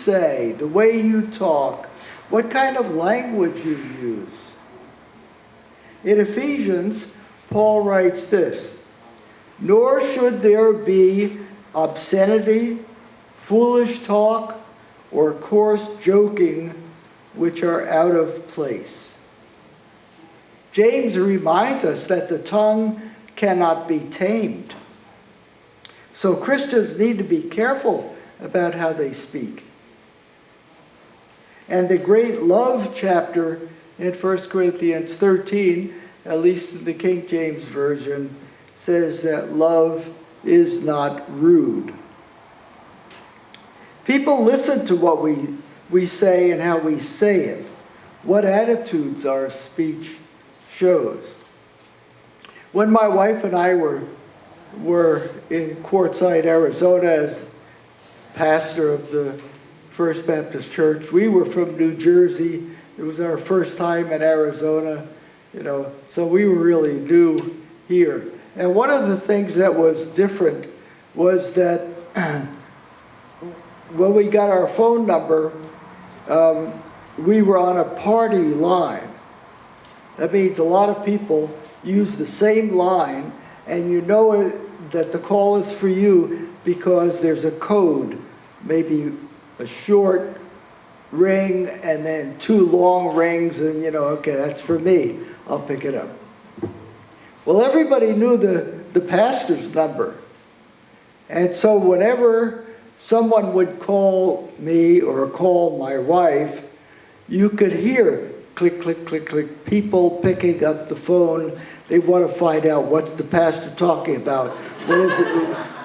say, the way you talk, what kind of language you use. In Ephesians, Paul writes this, "Nor should there be obscenity, foolish talk, or coarse joking, which are out of place." James reminds us that the tongue cannot be tamed. So Christians need to be careful about how they speak. And the great love chapter in 1 Corinthians 13, at least in the King James Version, says that love is not rude. People listen to what we say and how we say it, what attitudes our speech shows. When my wife and I were in Quartzsite, Arizona, as pastor of the First Baptist Church, we were from New Jersey. It was our first time in Arizona, so we were really new here. And one of the things that was different was that when we got our phone number, we were on a party line. That means a lot of people use the same line, and you know that the call is for you because there's a code, maybe a short ring and then two long rings, and okay, that's for me. I'll pick it up. Well, everybody knew the pastor's number. And so whenever someone would call me or call my wife, you could hear click, click, click, click, people picking up the phone. They want to find out what's the pastor talking about. What is it?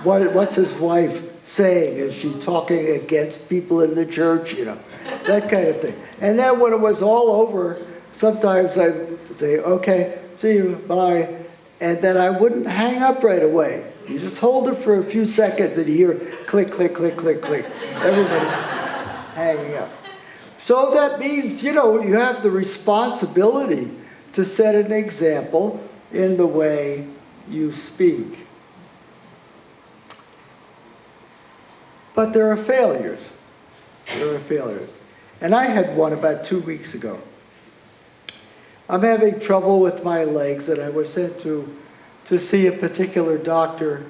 What's his wife saying? Is she talking against people in the church? That kind of thing. And then when it was all over, sometimes I'd say, okay, see you, bye. And then I wouldn't hang up right away. You just hold it for a few seconds and you hear click, click, click, click, click. Everybody's hanging up. So that means, you have the responsibility to set an example in the way you speak. But there are failures. There are failures. And I had one about 2 weeks ago. I'm having trouble with my legs, and I was sent to see a particular doctor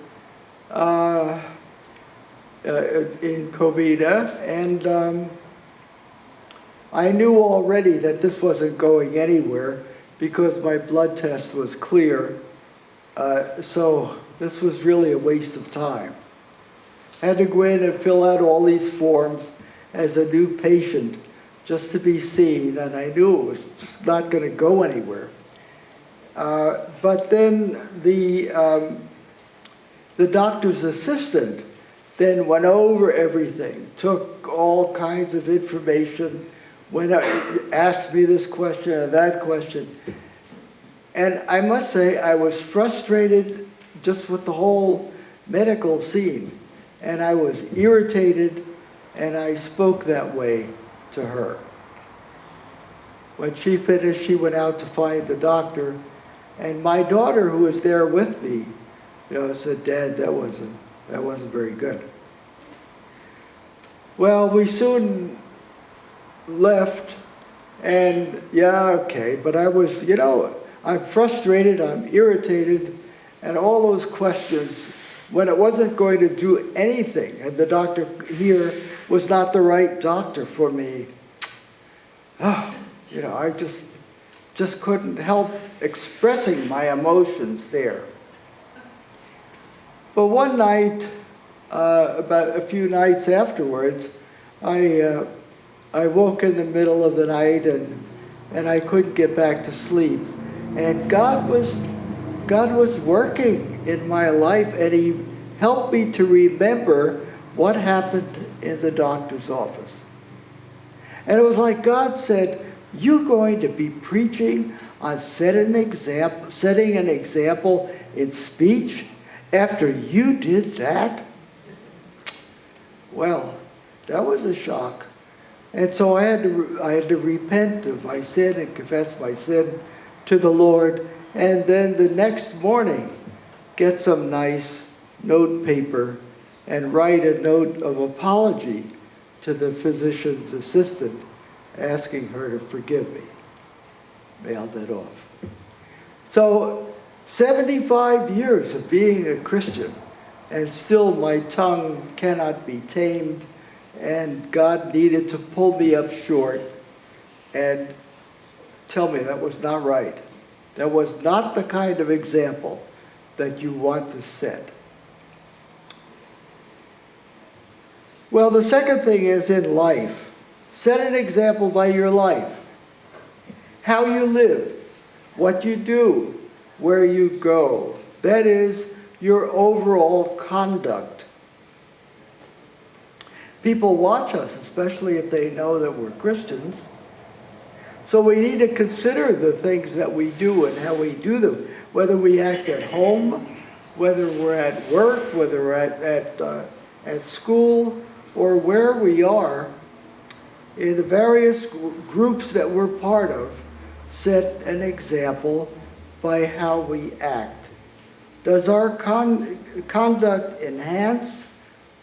in Covina, and I knew already that this wasn't going anywhere because my blood test was clear, so this was really a waste of time. I had to go in and fill out all these forms as a new patient just to be seen, and I knew it was just not going to go anywhere. But then the doctor's assistant then went over everything, took all kinds of information, asked me this question or that question. And I must say, I was frustrated just with the whole medical scene. And I was irritated, and I spoke that way to her. When she finished, she went out to find the doctor. And my daughter, who was there with me, said, "Dad, that wasn't very good." Well, we soon left, and okay, but I was, I'm frustrated, I'm irritated, and all those questions, when it wasn't going to do anything, and the doctor here was not the right doctor for me. I just couldn't help expressing my emotions there. But one night, about a few nights afterwards, I woke in the middle of the night and I couldn't get back to sleep. And God was working in my life, and He helped me to remember what happened in the doctor's office. And it was like God said, "You're going to be preaching on setting an example in speech after you did that?" Well, that was a shock. And so I had to repent of my sin and confess my sin to the Lord. And then the next morning, get some nice note paper and write a note of apology to the physician's assistant, asking her to forgive me. Mailed it off. So 75 years of being a Christian, and still my tongue cannot be tamed, and God needed to pull me up short and tell me that was not right. That was not the kind of example that you want to set. Well, the second thing is in life. Set an example by your life. How you live, what you do, where you go. That is your overall conduct. People watch us, especially if they know that we're Christians. So we need to consider the things that we do and how we do them, whether we act at home, whether we're at work, whether we're at school, or where we are. In the various groups that we're part of, set an example by how we act. Does our conduct enhance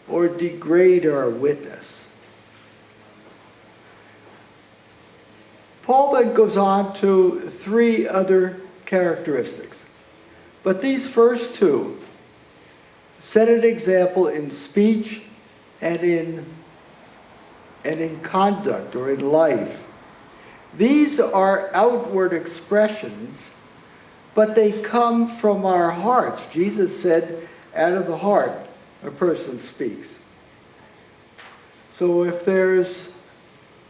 or degrade our witness? Paul then goes on to 3 other characteristics. But these first 2, set an example in speech and in conduct or in life. These are outward expressions, but they come from our hearts. Jesus said, out of the heart, a person speaks. So if there's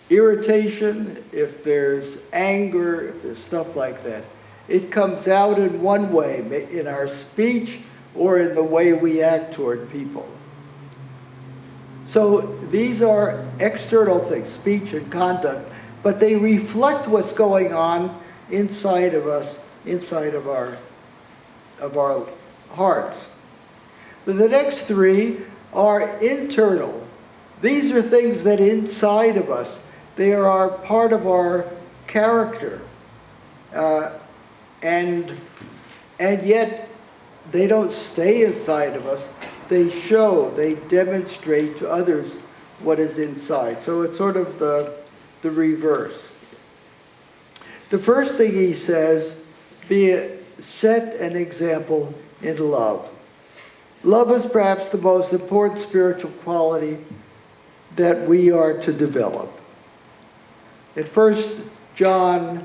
irritation, if there's anger, if there's stuff like that, it comes out in one way, in our speech or in the way we act toward people. So these are external things, speech and conduct, but they reflect what's going on inside of us, inside of our hearts. But the next 3 are internal. These are things that inside of us, they are part of our character. And yet they don't stay inside of us. They show, they demonstrate to others what is inside. So it's sort of the reverse. The first thing he says, set an example in love. Love is perhaps the most important spiritual quality that we are to develop. In John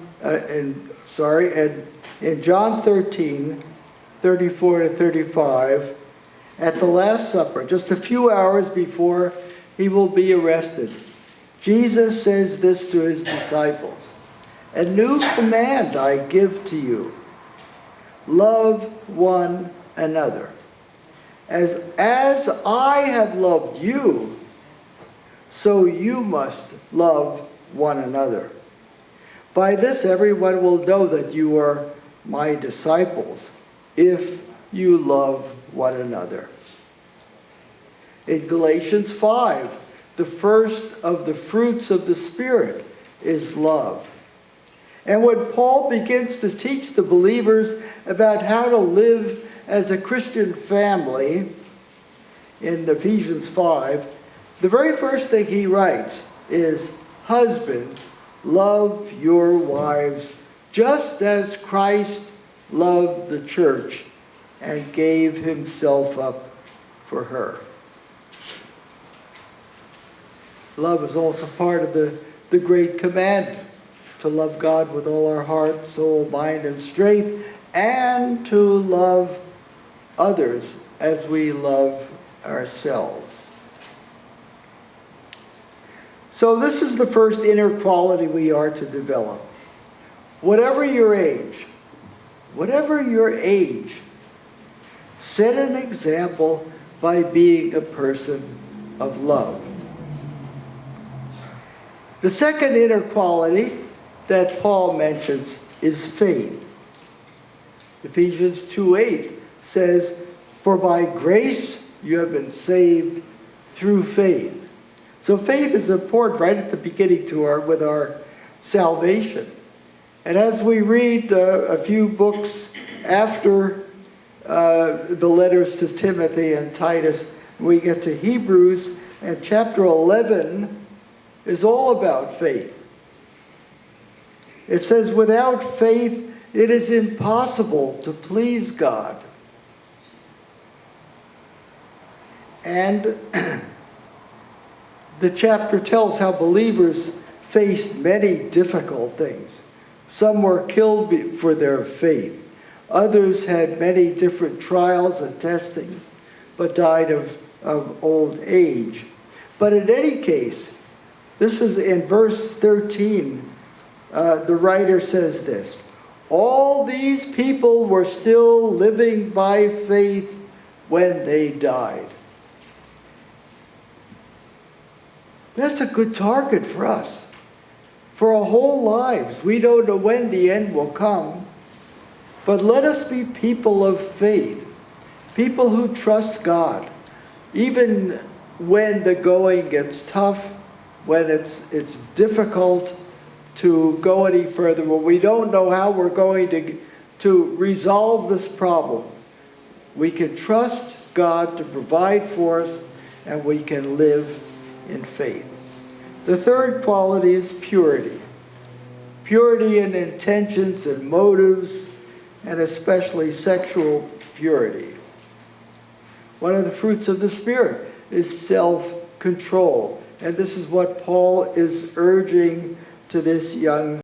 13, 34 to 35, at the Last Supper, just a few hours before he will be arrested, Jesus says this to his disciples: "A new command I give to you, love one another. As I have loved you, so you must love one another. By this everyone will know that you are my disciples, if you love one another." In Galatians 5, the first of the fruits of the Spirit is love. And when Paul begins to teach the believers about how to live as a Christian family in Ephesians 5, the very first thing he writes is, "Husbands, love your wives, just as Christ loved the church and gave himself up for her." Love is also part of the great commandment, to love God with all our heart, soul, mind, and strength, and to love others as we love ourselves. So this is the first inner quality we are to develop. Whatever your age, set an example by being a person of love. The second inner quality that Paul mentions is faith. Ephesians 2:8 says, "For by grace you have been saved through faith." So faith is important right at the beginning with our salvation. And as we read a few books after the letters to Timothy and Titus, we get to Hebrews, And chapter 11 is all about faith. It says, without faith, it is impossible to please God. And the chapter tells how believers faced many difficult things. Some were killed for their faith. Others had many different trials and testings, but died of old age. But in any case, this is in verse 13, the writer says this: all these people were still living by faith when they died. That's a good target for us. For our whole lives, we don't know when the end will come, but let us be people of faith, people who trust God, even when the going gets tough, when it's difficult to go any further, when we don't know how we're going to resolve this problem. We can trust God to provide for us, and we can live in faith. The third quality is purity. Purity in intentions and motives, and especially sexual purity. One of the fruits of the Spirit is self-control. And this is what Paul is urging to this young